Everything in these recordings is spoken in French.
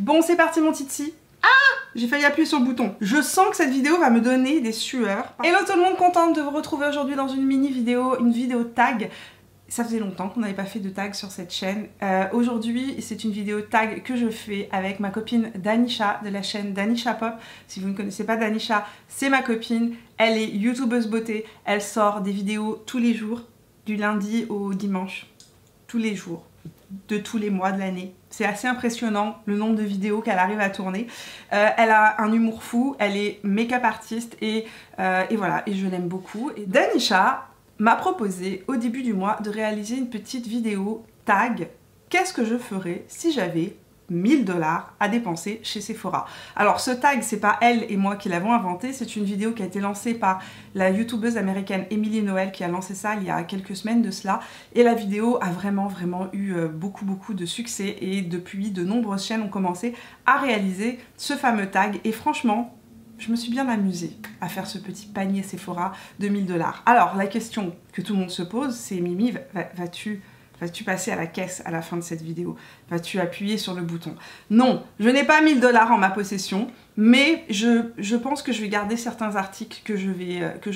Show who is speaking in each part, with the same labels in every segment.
Speaker 1: Bon, c'est parti mon titi. J'ai failli appuyer sur le bouton. Je sens que cette vidéo va me donner des sueurs. Hello tout le monde, contente de vous retrouver aujourd'hui dans une mini vidéo, une vidéo tag. Ça faisait longtemps qu'on n'avait pas fait de tag sur cette chaîne. Aujourd'hui, c'est une vidéo tag que je fais avec ma copine Danisha de la chaîne Danisha Pop. Si vous ne connaissez pas Danisha, c'est ma copine. Elle est youtubeuse beauté. Elle sort des vidéos tous les jours, du lundi au dimanche. Tous les jours, de tous les mois de l'année. C'est assez impressionnant le nombre de vidéos qu'elle arrive à tourner. Elle a un humour fou, elle est make-up artiste et voilà, et je l'aime beaucoup. Et Danisha m'a proposé au début du mois de réaliser une petite vidéo tag. Qu'est-ce que je ferais si j'avais 1000 $ à dépenser chez Sephora? Alors ce tag, c'est pas elle et moi qui l'avons inventé, c'est une vidéo qui a été lancée par la youtubeuse américaine Emily Noel qui a lancé ça il y a quelques semaines de cela, et la vidéo a vraiment eu beaucoup de succès, et depuis de nombreuses chaînes ont commencé à réaliser ce fameux tag, et franchement je me suis bien amusée à faire ce petit panier Sephora de 1000 $. Alors la question que tout le monde se pose, c'est Mimi, vas-tu passer à la caisse à la fin de cette vidéo? Vas-tu appuyer sur le bouton? Non, je n'ai pas 1000 $ en ma possession, mais je pense que je vais garder certains articles que je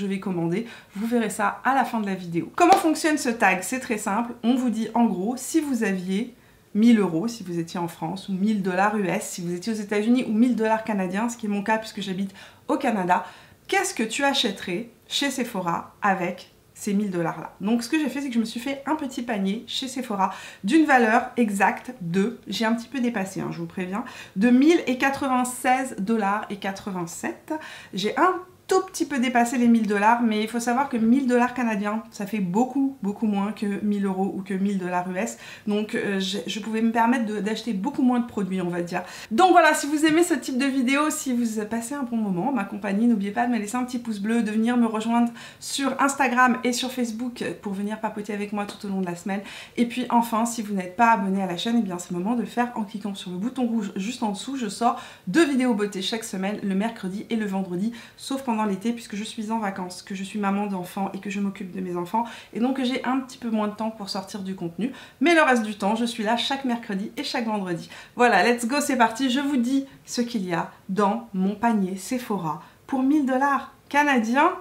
Speaker 1: vais commander. Vous verrez ça à la fin de la vidéo. Comment fonctionne ce tag? C'est très simple. On vous dit en gros, si vous aviez 1000 € si vous étiez en France, ou 1000 $ US si vous étiez aux États-Unis, ou 1000 $ canadiens, ce qui est mon cas puisque j'habite au Canada, qu'est-ce que tu achèterais chez Sephora avec ces 1000 $ là? Donc ce que j'ai fait, c'est que je me suis fait un petit panier chez Sephora d'une valeur exacte de, j'ai un petit peu dépassé, hein, je vous préviens, de 1096 $ 87. J'ai un tout petit peu dépassé les 1000 $, mais il faut savoir que 1000 $ canadiens, ça fait beaucoup moins que 1000 € ou que 1000 $ US. Donc je pouvais me permettre d'acheter beaucoup moins de produits, on va dire. Donc voilà, si vous aimez ce type de vidéo, si vous passez un bon moment, ma compagnie, n'oubliez pas de me laisser un petit pouce bleu, de venir me rejoindre sur Instagram et sur Facebook pour venir papoter avec moi tout au long de la semaine. Et puis enfin, si vous n'êtes pas abonné à la chaîne, eh bien c'est le moment de le faire en cliquant sur le bouton rouge juste en dessous. Je sors 2 vidéos beauté chaque semaine, le mercredi et le vendredi, sauf pendant l'été puisque je suis en vacances, que je suis maman d'enfants et que je m'occupe de mes enfants, et donc j'ai un petit peu moins de temps pour sortir du contenu, mais le reste du temps je suis là chaque mercredi et chaque vendredi. Voilà, let's go, c'est parti. Je vous dis ce qu'il y a dans mon panier Sephora pour 1000 $ canadiens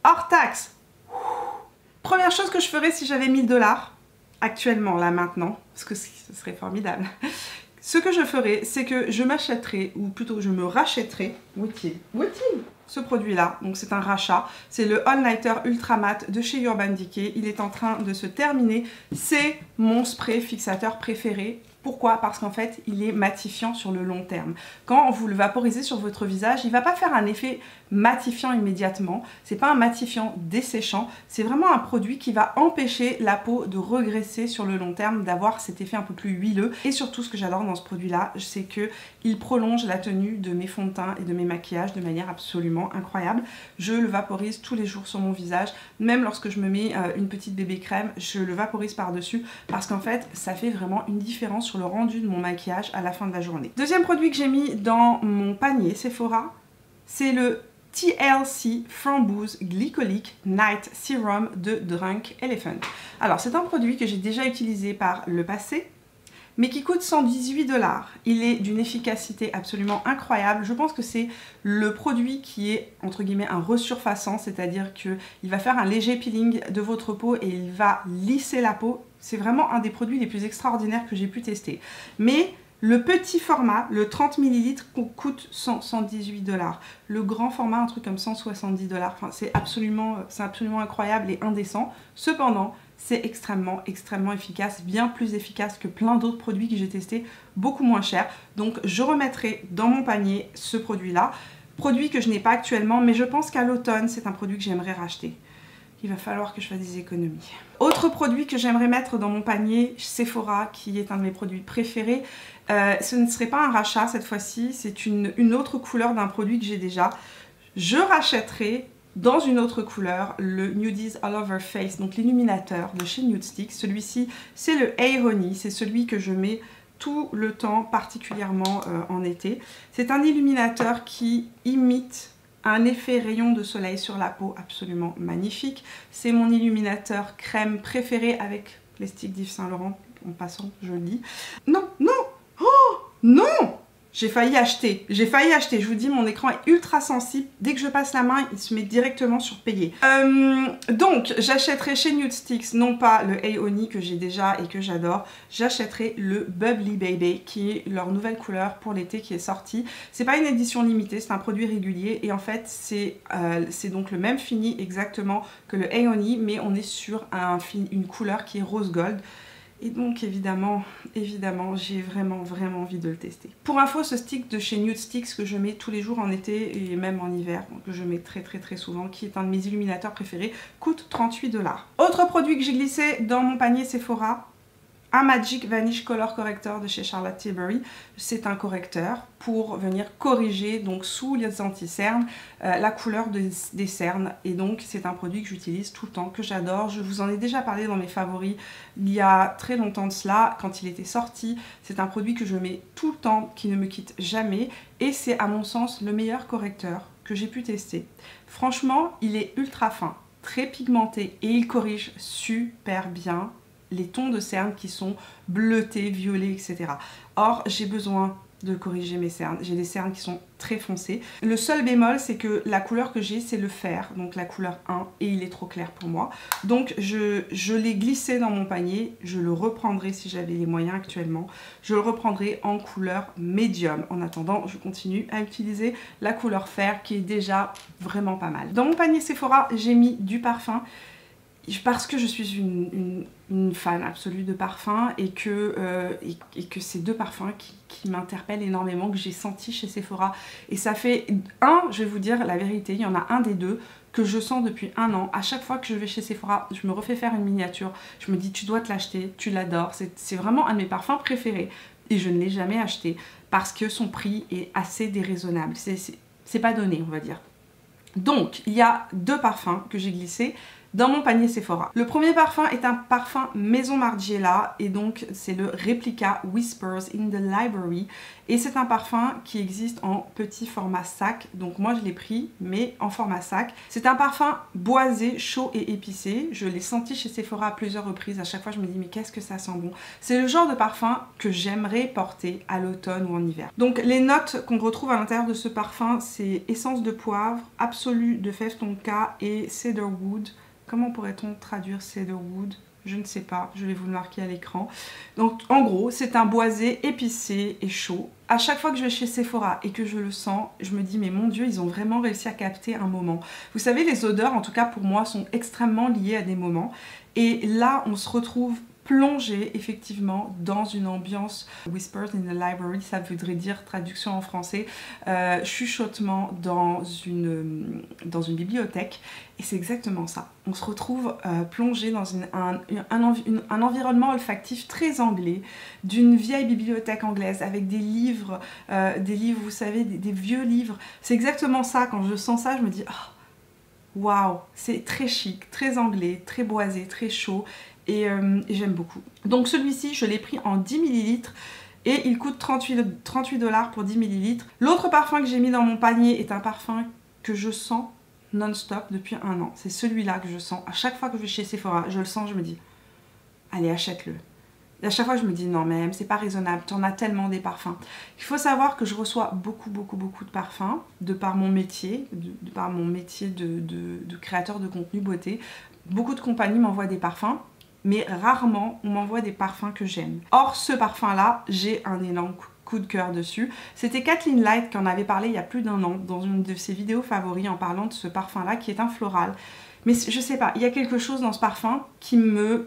Speaker 1: hors taxe. Première chose que je ferais si j'avais 1000 $ actuellement, là maintenant, parce que ce serait formidable. Ce que je ferais, c'est que je m'achèterais, ou plutôt je me rachèterais, ce produit-là. Donc c'est un rachat, c'est le All Nighter Ultra Matte de chez Urban Decay. Il est en train de se terminer. C'est mon spray fixateur préféré. Pourquoi? Parce qu'en fait, il est matifiant sur le long terme. Quand vous le vaporisez sur votre visage, il ne va pas faire un effet matifiant immédiatement. C'est pas un matifiant desséchant. C'est vraiment un produit qui va empêcher la peau de regresser sur le long terme, d'avoir cet effet un peu plus huileux. Et surtout, ce que j'adore dans ce produit-là, c'est qu'il prolonge la tenue de mes fonds de teint et de mes maquillages de manière absolument incroyable. Je le vaporise tous les jours sur mon visage. Même lorsque je me mets une petite bébé crème, je le vaporise par-dessus parce qu'en fait, ça fait vraiment une différence sur le rendu de mon maquillage à la fin de la journée. Deuxième produit que j'ai mis dans mon panier Sephora, c'est le TLC Framboise Glycolic Night Serum de Drunk Elephant. Alors c'est un produit que j'ai déjà utilisé par le passé, mais qui coûte 118 $. Il est d'une efficacité absolument incroyable. Je pense que c'est le produit qui est entre guillemets un resurfaçant, c'est-à-dire qu'il va faire un léger peeling de votre peau et il va lisser la peau. C'est vraiment un des produits les plus extraordinaires que j'ai pu tester. Mais le petit format, le 30 ml, coûte 118 $. Le grand format, un truc comme 170 $. Enfin, c'est absolument incroyable et indécent. Cependant, c'est extrêmement efficace, bien plus efficace que plein d'autres produits que j'ai testés, beaucoup moins cher. Donc je remettrai dans mon panier ce produit-là, produit que je n'ai pas actuellement, mais je pense qu'à l'automne, c'est un produit que j'aimerais racheter. Il va falloir que je fasse des économies. Autre produit que j'aimerais mettre dans mon panier Sephora, qui est un de mes produits préférés, ce ne serait pas un rachat cette fois-ci, c'est une autre couleur d'un produit que j'ai déjà. Je rachèterai dans une autre couleur le Nudies All Over Face, donc l'illuminateur de chez Nude Stick. Celui-ci, c'est le Hey Honey, c'est celui que je mets tout le temps, particulièrement en été. C'est un illuminateur qui imite un effet rayon de soleil sur la peau absolument magnifique. C'est mon illuminateur crème préféré avec les sticks d'Yves Saint Laurent, en passant, je le dis. Non, non, oh, non! J'ai failli acheter, je vous dis, mon écran est ultra sensible, dès que je passe la main, il se met directement sur payer. Donc, j'achèterai chez Nudestix, non pas le Hey Honey que j'ai déjà et que j'adore, j'achèterai le Bubbly Baby, qui est leur nouvelle couleur pour l'été qui est sortie. C'est pas une édition limitée, c'est un produit régulier, et en fait, c'est donc le même fini exactement que le Hey Honey, mais on est sur une couleur qui est rose gold. Et donc évidemment, j'ai vraiment envie de le tester. Pour info, ce stick de chez Nudestix que je mets tous les jours en été et même en hiver, que je mets très souvent, qui est un de mes illuminateurs préférés, coûte 38 $. Autre produit que j'ai glissé dans mon panier Sephora, un Magic Vanish Color Corrector de chez Charlotte Tilbury. C'est un correcteur pour venir corriger donc sous les anti-cernes la couleur des cernes, et donc c'est un produit que j'utilise tout le temps, que j'adore. Je vous en ai déjà parlé dans mes favoris il y a très longtemps de cela, quand il était sorti. C'est un produit que je mets tout le temps, qui ne me quitte jamais, et c'est à mon sens le meilleur correcteur que j'ai pu tester. Franchement, il est ultra fin, très pigmenté, et il corrige super bien les tons de cernes qui sont bleutés, violets, etc. Or, j'ai besoin de corriger mes cernes. J'ai des cernes qui sont très foncées. Le seul bémol, c'est que la couleur que j'ai, c'est le fer, donc la couleur 1, et il est trop clair pour moi. Donc, je l'ai glissé dans mon panier. Je le reprendrai si j'avais les moyens actuellement. Je le reprendrai en couleur médium. En attendant, je continue à utiliser la couleur fer, qui est déjà vraiment pas mal. Dans mon panier Sephora, j'ai mis du parfum, parce que je suis une fan absolue de parfums, et que c'est deux parfums qui m'interpellent énormément, que j'ai senti chez Sephora. Et ça fait je vais vous dire la vérité, il y en a un des deux que je sens depuis 1 an. À chaque fois que je vais chez Sephora, je me refais faire une miniature. Je me dis, tu dois te l'acheter, tu l'adores. C'est vraiment un de mes parfums préférés. Et je ne l'ai jamais acheté parce que son prix est assez déraisonnable. C'est pas donné, on va dire. Donc, il y a 2 parfums que j'ai glissés dans mon panier Sephora. Le premier parfum est un parfum Maison Margiela, et donc c'est le Replica Whispers in the Library, et c'est un parfum qui existe en petit format sac. Donc moi je l'ai pris, mais en format sac. C'est un parfum boisé, chaud et épicé. Je l'ai senti chez Sephora à plusieurs reprises. À chaque fois je me dis, mais qu'est-ce que ça sent bon. C'est le genre de parfum que j'aimerais porter à l'automne ou en hiver. Donc les notes qu'on retrouve à l'intérieur de ce parfum, c'est essence de poivre, absolu de fève tonka et cedarwood. Comment pourrait-on traduire cedarwood? Je ne sais pas, je vais vous le marquer à l'écran. Donc en gros, c'est un boisé épicé et chaud. À chaque fois que je vais chez Sephora et que je le sens, je me dis, mais mon Dieu, ils ont vraiment réussi à capter un moment. Vous savez, les odeurs, en tout cas pour moi, sont extrêmement liées à des moments. Et là, on se retrouve plongé effectivement dans une ambiance Whispers in the Library, ça voudrait dire, traduction en français, chuchotement dans une bibliothèque, et c'est exactement ça. On se retrouve plongé dans un environnement olfactif très anglais, d'une vieille bibliothèque anglaise avec des livres, vous savez, des vieux livres. C'est exactement ça. Quand je sens ça, je me dis, oh, waouh, c'est très chic, très anglais, très boisé, très chaud. Et j'aime beaucoup. Donc celui-ci, je l'ai pris en 10 ml et il coûte 38 $ pour 10 ml. L'autre parfum que j'ai mis dans mon panier est un parfum que je sens non-stop depuis 1 an. C'est celui-là que je sens. À chaque fois que je vais chez Sephora, je le sens, je me dis, allez, achète-le. Et à chaque fois, je me dis, non, mais c'est pas raisonnable, tu en as tellement des parfums. Il faut savoir que je reçois beaucoup de parfums, de par mon métier, de créateur de contenu beauté. Beaucoup de compagnies m'envoient des parfums, mais rarement on m'envoie des parfums que j'aime. Or, ce parfum-là, j'ai un énorme coup de cœur dessus. C'était Kathleen Light qui en avait parlé il y a plus d'1 an dans une de ses vidéos favoris en parlant de ce parfum-là qui est un floral. Mais je sais pas, il y a quelque chose dans ce parfum qui me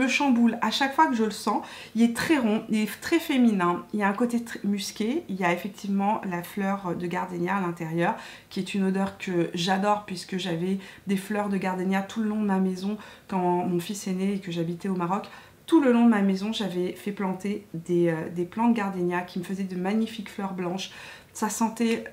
Speaker 1: chamboule. À chaque fois que je le sens, il est très rond, il est très féminin, il y a un côté très musqué, il y a effectivement la fleur de gardénia à l'intérieur, qui est une odeur que j'adore puisque j'avais des fleurs de gardénia tout le long de ma maison quand mon fils est né et que j'habitais au Maroc. Tout le long de ma maison, j'avais fait planter des plantes gardénia qui me faisaient de magnifiques fleurs blanches. Ça sentait...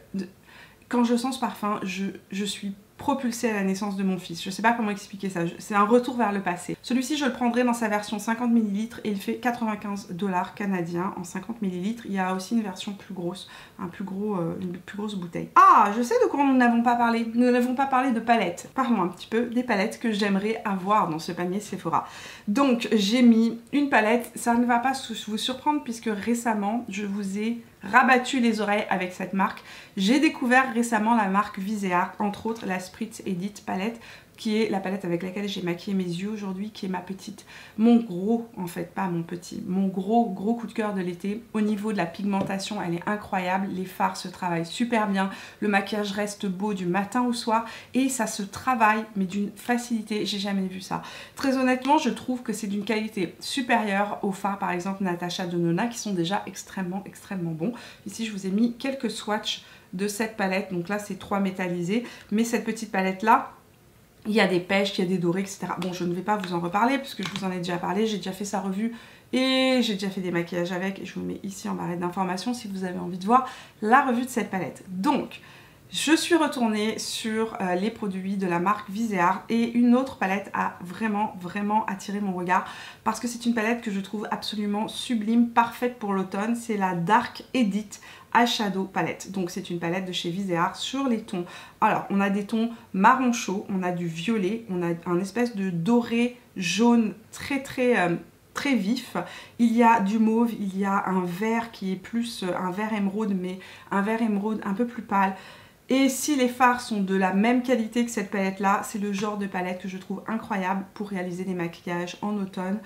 Speaker 1: Quand je sens ce parfum, je suis propulsé à la naissance de mon fils. Je sais pas comment expliquer ça, c'est un retour vers le passé. Celui-ci je le prendrai dans sa version 50 ml et il fait 95 $ canadiens en 50 ml. Il y a aussi une version plus grosse, une plus grosse bouteille. Ah, je sais de quoi nous n'avons pas parlé. Nous n'avons pas parlé de palettes. Parlons un petit peu des palettes que j'aimerais avoir dans ce panier Sephora. Donc j'ai mis une palette, ça ne va pas vous surprendre puisque récemment je vous ai rabattu les oreilles avec cette marque. J'ai découvert récemment la marque Viseart, entre autres la Spritz Edit palette, qui est la palette avec laquelle j'ai maquillé mes yeux aujourd'hui, qui est mon gros, en fait, pas mon petit, mon gros coup de cœur de l'été. Au niveau de la pigmentation, elle est incroyable, les fards se travaillent super bien, le maquillage reste beau du matin au soir et ça se travaille, mais d'une facilité, j'ai jamais vu ça. Très honnêtement, je trouve que c'est d'une qualité supérieure aux fards, par exemple Natasha Denona, qui sont déjà extrêmement bons. Ici, je vous ai mis quelques swatchs de cette palette, donc là, c'est 3 métallisés, mais cette petite palette-là, il y a des pêches, il y a des dorés, etc. Bon, je ne vais pas vous en reparler puisque je vous en ai déjà parlé. J'ai déjà fait sa revue et j'ai déjà fait des maquillages avec. Et je vous mets ici en barre d'informations si vous avez envie de voir la revue de cette palette. Donc, je suis retournée sur les produits de la marque Viseart et une autre palette a vraiment attiré mon regard parce que c'est une palette que je trouve absolument sublime, parfaite pour l'automne. C'est la Dark Edit Eyeshadow palette. Donc c'est une palette de chez Viseart sur les tons. Alors on a des tons marron chaud, on a du violet, on a un espèce de doré jaune très vif. Il y a du mauve, il y a un vert qui est plus un vert émeraude, mais un vert émeraude un peu plus pâle. Et si les fards sont de la même qualité que cette palette là, c'est le genre de palette que je trouve incroyable pour réaliser des maquillages en automne.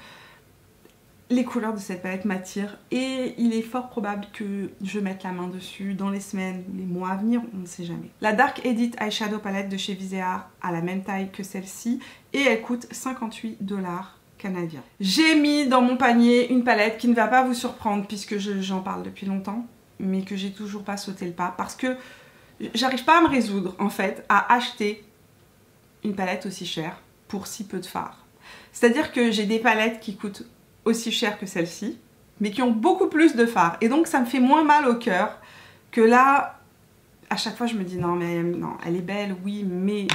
Speaker 1: Les couleurs de cette palette m'attirent et il est fort probable que je mette la main dessus dans les semaines ou les mois à venir, on ne sait jamais. La Dark Edit Eyeshadow palette de chez Viseart a la même taille que celle-ci et elle coûte 58 $ canadiens. J'ai mis dans mon panier une palette qui ne va pas vous surprendre puisque j'en parle depuis longtemps, mais que j'ai toujours pas sauté le pas parce que j'arrive pas à me résoudre en fait à acheter une palette aussi chère pour si peu de fards. C'est-à-dire que j'ai des palettes qui coûtent aussi cher que celle-ci, mais qui ont beaucoup plus de fards. Et donc ça me fait moins mal au cœur que là, à chaque fois je me dis non mais non, elle est belle, oui, mais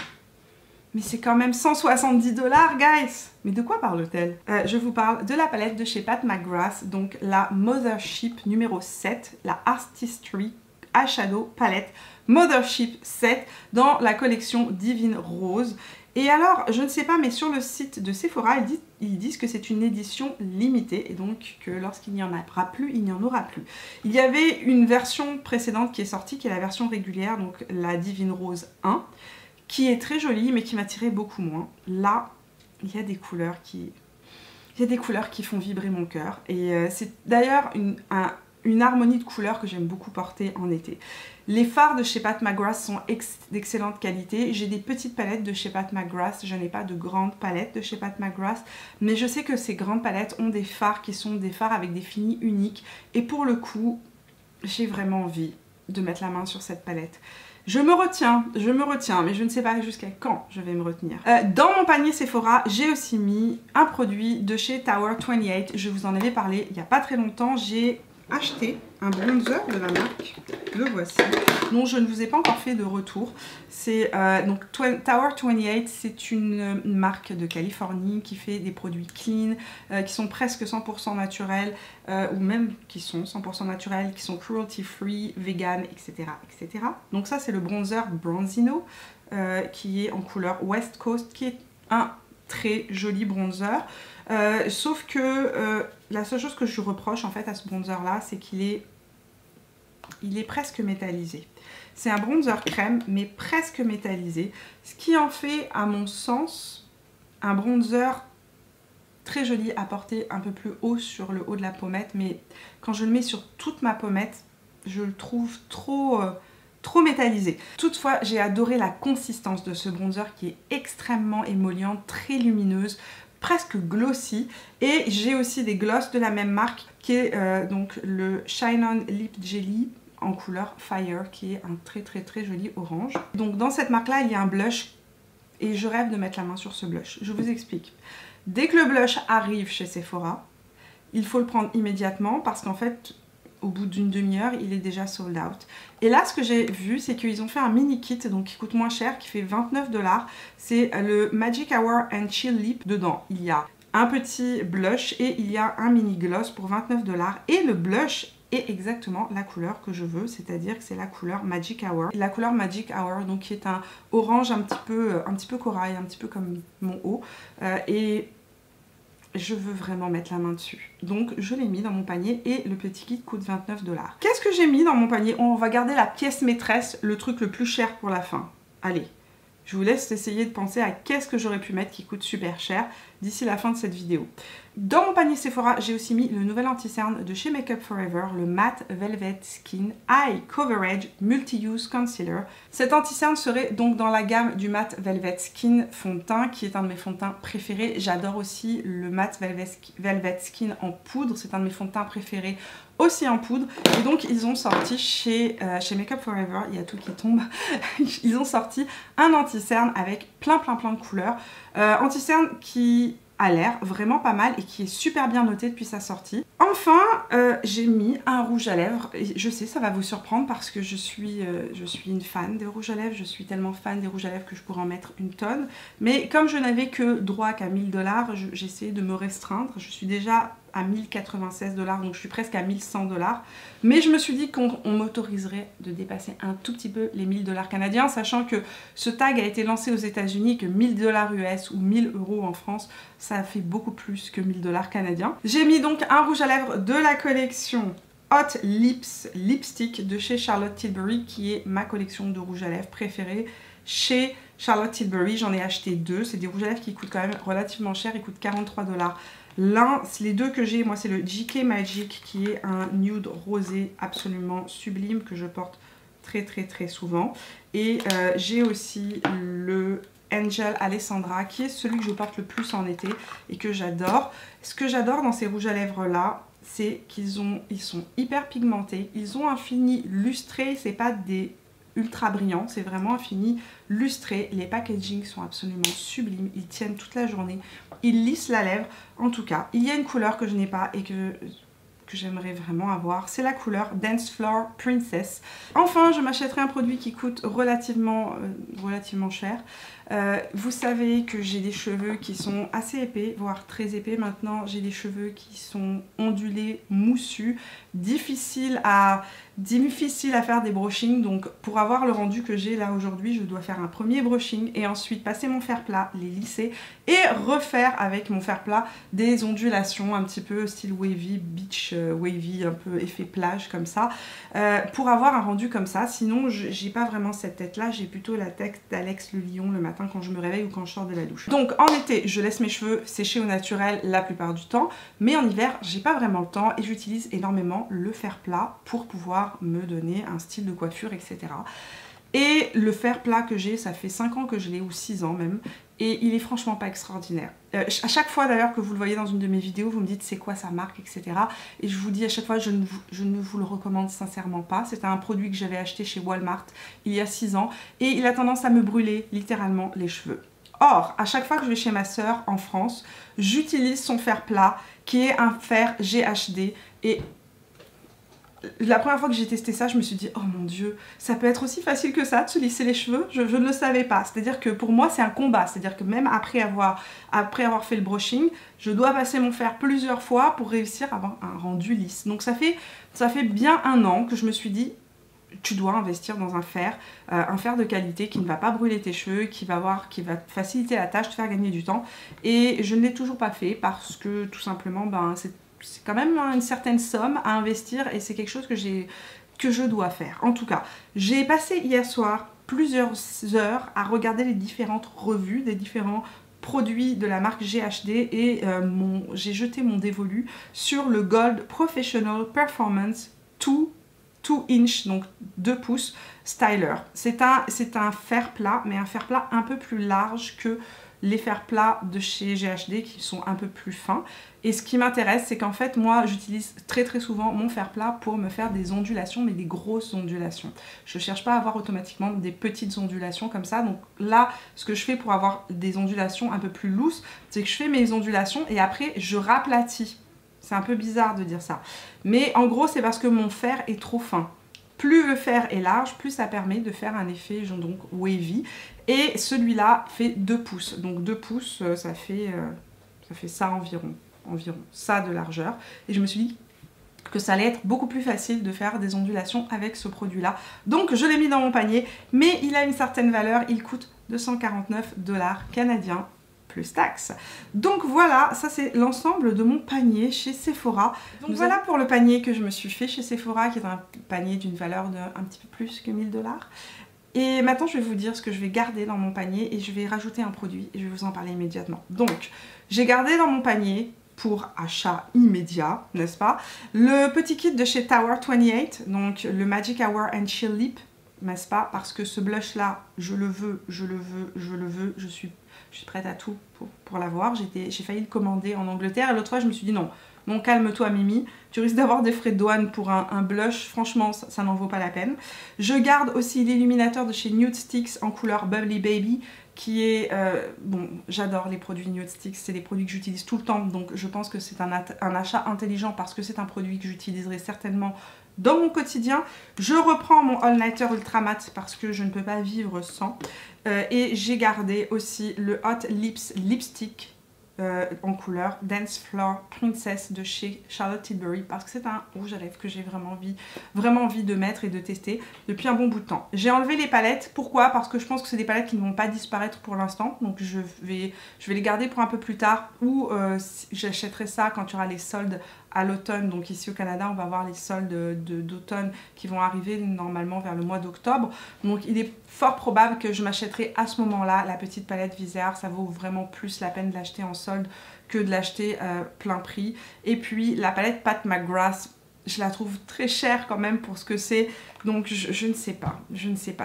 Speaker 1: c'est quand même 170 $, guys. Mais de quoi parle-t-elle? Je vous parle de la palette de chez Pat McGrath, donc la Mothership numéro 7, la Artistry Eyeshadow Palette Mothership 7 dans la collection Divine Rose. Et alors, je ne sais pas, mais sur le site de Sephora, ils disent que c'est une édition limitée et donc que lorsqu'il n'y en aura plus, il n'y en aura plus. Il y avait une version précédente qui est sortie, qui est la version régulière, donc la Divine Rose 1, qui est très jolie mais qui m'attirait beaucoup moins. Là, il y a des couleurs qui font vibrer mon cœur et c'est d'ailleurs une harmonie de couleurs que j'aime beaucoup porter en été. Les fards de chez Pat McGrath sont d'excellente qualité. J'ai des petites palettes de chez Pat McGrath. Je n'ai pas de grandes palettes de chez Pat McGrath. Mais je sais que ces grandes palettes ont des fards qui sont des fards avec des finis uniques. Et pour le coup, j'ai vraiment envie de mettre la main sur cette palette. Je me retiens, mais je ne sais pas jusqu'à quand je vais me retenir. Dans mon panier Sephora, j'ai aussi mis un produit de chez Tower 28. Je vous en avais parlé il n'y a pas très longtemps. J'ai acheté un bronzer de la marque, le voici, dont je ne vous ai pas encore fait de retour. C'est donc Tower 28, c'est une marque de Californie qui fait des produits clean, qui sont presque 100% naturels, ou même qui sont 100% naturels, qui sont cruelty free, vegan, etc. etc. Donc ça c'est le bronzer Bronzino, qui est en couleur West Coast, qui est un très joli bronzer. Sauf que la seule chose que je reproche en fait à ce bronzer là, c'est qu'il est presque métallisé. C'est un bronzer crème mais presque métallisé, ce qui en fait à mon sens un bronzer très joli à porter un peu plus haut sur le haut de la pommette, mais quand je le mets sur toute ma pommette, je le trouve trop métallisé. Toutefois, j'ai adoré la consistance de ce bronzer qui est extrêmement émolliente, très lumineuse, presque glossy, et j'ai aussi des glosses de la même marque qui est donc le Shine On Lip Jelly en couleur Fire, qui est un très joli orange. Donc dans cette marque là il y a un blush et je rêve de mettre la main sur ce blush. Je vous explique. Dès que le blush arrive chez Sephora, il faut le prendre immédiatement parce qu'en fait au bout d'une demi-heure, il est déjà sold out. Et là, ce que j'ai vu, c'est qu'ils ont fait un mini kit, donc qui coûte moins cher, qui fait 29 $. C'est le Magic Hour and Chill Lip. Dedans, il y a un petit blush et il y a un mini gloss pour 29 $. Et le blush est exactement la couleur que je veux, c'est-à-dire que c'est la couleur Magic Hour. La couleur Magic Hour, donc qui est un orange un petit peu corail, un petit peu comme mon haut. Et je veux vraiment mettre la main dessus. Donc je l'ai mis dans mon panier et le petit kit coûte 29 $. Qu'est-ce que j'ai mis dans mon panier? On va garder la pièce maîtresse, le truc le plus cher pour la fin. Allez, je vous laisse essayer de penser à qu'est-ce que j'aurais pu mettre qui coûte super cher d'ici la fin de cette vidéo. Dans mon panier Sephora, j'ai aussi mis le nouvel anti-cerne de chez Make Up For Ever, le Matte Velvet Skin Eye Coverage Multi-Use Concealer. Cet anti-cerne serait donc dans la gamme du Matte Velvet Skin fond de teint, qui est un de mes fonds de teint préférés. J'adore aussi le Matte Velvet Skin en poudre, c'est un de mes fonds de teint préférés aussi en poudre. Et donc ils ont sorti chez Make Up For Ever, il y a tout qui tombe, ils ont sorti un anti-cerne avec plein de couleurs. Anti-cerne qui a l'air vraiment pas mal et qui est super bien noté depuis sa sortie. Enfin, j'ai mis un rouge à lèvres. Et je sais, ça va vous surprendre parce que je suis une fan des rouges à lèvres. Je suis tellement fan des rouges à lèvres que je pourrais en mettre une tonne. Mais comme je n'avais que droit qu'à 1000 $, j'essaie de me restreindre. Je suis déjà à 1096 $, donc je suis presque à 1100 $. Mais je me suis dit qu'on m'autoriserait de dépasser un tout petit peu les 1000 $ canadiens, sachant que ce tag a été lancé aux États-Unis, que 1000 $ US ou 1000 € en France, ça fait beaucoup plus que 1000 $ canadiens. J'ai mis donc un rouge à lèvres de la collection Hot Lips Lipstick de chez Charlotte Tilbury, qui est ma collection de rouge à lèvres préférée chez Charlotte Tilbury. J'en ai acheté deux, c'est des rouges à lèvres qui coûtent quand même relativement cher, ils coûtent 43 $. Les deux que j'ai, moi c'est le JK Magic qui est un nude rosé absolument sublime que je porte très souvent. Et j'ai aussi le Angel Alessandra qui est celui que je porte le plus en été et que j'adore. Ce que j'adore dans ces rouges à lèvres là, c'est qu'ils sont hyper pigmentés, ils ont un fini lustré, c'est pas des ultra brillants, c'est vraiment un fini lustré. Les packaging sont absolument sublimes, ils tiennent toute la journée, ils lissent la lèvre. En tout cas, il y a une couleur que je n'ai pas et que j'aimerais vraiment avoir, c'est la couleur Dance Floor Princess. Enfin, je m'achèterai un produit qui coûte relativement cher. Vous savez que j'ai des cheveux qui sont assez épais, voire très épais maintenant. J'ai des cheveux qui sont ondulés, moussus, difficiles à faire des brushings. Donc pour avoir le rendu que j'ai là aujourd'hui, je dois faire un premier brushing et ensuite passer mon fer plat, les lisser et refaire avec mon fer plat des ondulations un petit peu style wavy, beach wavy, un peu effet plage comme ça, pour avoir un rendu comme ça. Sinon j'ai pas vraiment cette tête là, j'ai plutôt la tête d'Alex le lion le matin quand je me réveille ou quand je sors de la douche. Donc en été je laisse mes cheveux sécher au naturel la plupart du temps, mais en hiver j'ai pas vraiment le temps et j'utilise énormément le fer plat pour pouvoir me donner un style de coiffure, etc. Et le fer plat que j'ai, ça fait 5 ans que je l'ai, ou 6 ans même, et il est franchement pas extraordinaire. À chaque fois d'ailleurs que vous le voyez dans une de mes vidéos, vous me dites c'est quoi sa marque, etc. Et je vous dis à chaque fois, je ne vous le recommande sincèrement pas. C'était un produit que j'avais acheté chez Walmart il y a 6 ans, et il a tendance à me brûler littéralement les cheveux. Or, à chaque fois que je vais chez ma soeur en France, j'utilise son fer plat, qui est un fer GHD, et la première fois que j'ai testé ça, je me suis dit, oh mon dieu, ça peut être aussi facile que ça de se lisser les cheveux. Je ne le savais pas. C'est-à-dire que pour moi, c'est un combat. C'est-à-dire que même après avoir fait le brushing, je dois passer mon fer plusieurs fois pour réussir à avoir un rendu lisse. Donc ça fait bien 1 an que je me suis dit, tu dois investir dans un fer de qualité qui ne va pas brûler tes cheveux, qui va faciliter la tâche, te faire gagner du temps. Et je ne l'ai toujours pas fait parce que tout simplement, c'est quand même une certaine somme à investir et c'est quelque chose que je dois faire. En tout cas, j'ai passé hier soir plusieurs heures à regarder les différentes revues des différents produits de la marque GHD et j'ai jeté mon dévolu sur le Gold Professional Performance 2 inch, donc 2 pouces styler. C'est un fer plat, mais un fer plat un peu plus large que les fers plats de chez GHD qui sont un peu plus fins. Et ce qui m'intéresse, c'est qu'en fait, moi, j'utilise très souvent mon fer plat pour me faire des ondulations, mais des grosses ondulations. Je cherche pas à avoir automatiquement des petites ondulations comme ça. Donc là, ce que je fais pour avoir des ondulations un peu plus lousses, c'est que je fais mes ondulations et après, je raplatis C'est un peu bizarre de dire ça. Mais en gros, c'est parce que mon fer est trop fin. Plus le fer est large, plus ça permet de faire un effet donc wavy. Et celui-là fait 2 pouces. Donc 2 pouces, ça fait ça environ ça de largeur. Et je me suis dit que ça allait être beaucoup plus facile de faire des ondulations avec ce produit-là. Donc je l'ai mis dans mon panier, mais il a une certaine valeur. Il coûte 249 $ canadiens. Plus taxes. Donc voilà, ça c'est l'ensemble de mon panier chez Sephora. Donc voilà pour le panier que je me suis fait chez Sephora, qui est un panier d'une valeur de un petit peu plus que 1000 $. Et maintenant je vais vous dire ce que je vais garder dans mon panier et je vais rajouter un produit et je vais vous en parler immédiatement. Donc j'ai gardé dans mon panier pour achat immédiat, n'est-ce pas, le petit kit de chez Tower 28, donc le Magic Hour and Chill Lip, n'est-ce pas, parce que ce blush là, je le veux, je suis prête à tout pour l'avoir. J'ai failli le commander en Angleterre et l'autre fois je me suis dit non, calme-toi Mimi, tu risques d'avoir des frais de douane pour un blush, franchement ça n'en vaut pas la peine. Je garde aussi l'illuminateur de chez Nude Sticks en couleur Bubbly Baby, qui est, bon, j'adore les produits Nude Sticks, c'est des produits que j'utilise tout le temps, donc je pense que c'est un achat intelligent parce que c'est un produit que j'utiliserai certainement dans mon quotidien. Je reprends mon All Nighter Ultra Matte parce que je ne peux pas vivre sans. Et j'ai gardé aussi le Hot Lips Lipstick en couleur Dance Floor Princess de chez Charlotte Tilbury parce que c'est un rouge à lèvres que j'ai vraiment envie de mettre et de tester depuis un bon bout de temps. J'ai enlevé les palettes. Pourquoi? Parce que je pense que c'est des palettes qui ne vont pas disparaître pour l'instant. Donc je vais les garder pour un peu plus tard ou j'achèterai ça quand il y aura les soldes à l'automne. Donc ici au Canada, on va avoir les soldes d'automne qui vont arriver normalement vers le mois d'octobre. Donc il est fort probable que je m'achèterai à ce moment-là la petite palette Viseart. Ça vaut vraiment plus la peine de l'acheter en solde que de l'acheter plein prix. Et puis la palette Pat McGrath, je la trouve très chère quand même pour ce que c'est. Donc je ne sais pas,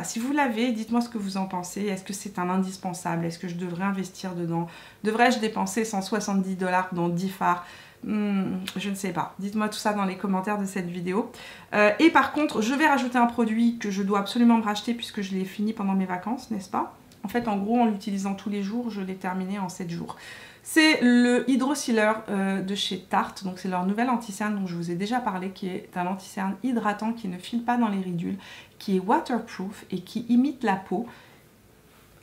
Speaker 1: Si vous l'avez, dites-moi ce que vous en pensez. Est-ce que c'est un indispensable? Est-ce que je devrais investir dedans? Devrais-je dépenser 170 $ dans 10 fards? Je ne sais pas. Dites-moi tout ça dans les commentaires de cette vidéo. Et par contre, je vais rajouter un produit que je dois absolument me racheter puisque je l'ai fini pendant mes vacances, n'est-ce pas? En fait, en gros, en l'utilisant tous les jours, je l'ai terminé en 7 jours. C'est le Hydro Sealer de chez Tarte. Donc c'est leur nouvel anti-cerne dont je vous ai déjà parlé, qui est un anti-cerne hydratant qui ne file pas dans les ridules, qui est waterproof et qui imite la peau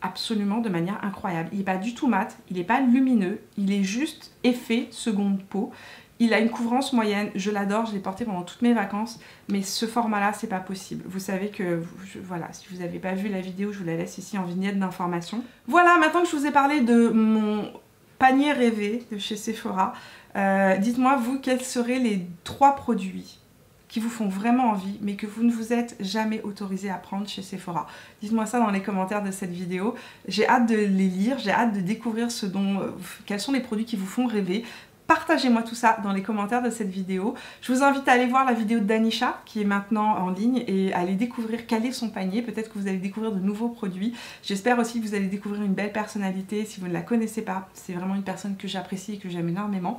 Speaker 1: absolument de manière incroyable. Il n'est pas du tout mat, il n'est pas lumineux, il est juste effet seconde peau. Il a une couvrance moyenne, je l'adore, je l'ai porté pendant toutes mes vacances, mais ce format-là, c'est pas possible. Vous savez que, voilà, si vous n'avez pas vu la vidéo, je vous la laisse ici en vignette d'information. Voilà, maintenant que je vous ai parlé de mon panier rêvé de chez Sephora, dites-moi, vous, quels seraient les 3 produits qui vous font vraiment envie, mais que vous ne vous êtes jamais autorisé à prendre chez Sephora. Dites-moi ça dans les commentaires de cette vidéo. J'ai hâte de les lire, j'ai hâte de découvrir quels sont les produits qui vous font rêver. Partagez-moi tout ça dans les commentaires de cette vidéo. Je vous invite à aller voir la vidéo de Danisha qui est maintenant en ligne et à aller découvrir quel est son panier. Peut-être que vous allez découvrir de nouveaux produits. J'espère aussi que vous allez découvrir une belle personnalité si vous ne la connaissez pas. C'est vraiment une personne que j'apprécie et que j'aime énormément.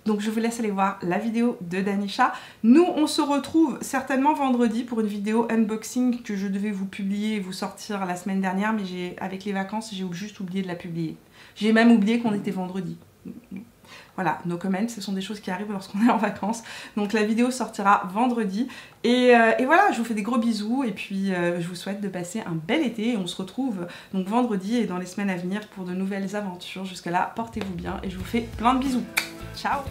Speaker 1: Donc je vous laisse aller voir la vidéo de Danisha. Nous, on se retrouve certainement vendredi pour une vidéo unboxing que je devais vous publier et vous sortir la semaine dernière, mais avec les vacances, j'ai juste oublié de la publier. J'ai même oublié qu'on était vendredi. Voilà, no comment, ce sont des choses qui arrivent lorsqu'on est en vacances. Donc la vidéo sortira vendredi. Et voilà, je vous fais des gros bisous et puis je vous souhaite de passer un bel été. Et on se retrouve donc vendredi et dans les semaines à venir pour de nouvelles aventures. Jusque là, portez-vous bien et je vous fais plein de bisous. Ciao!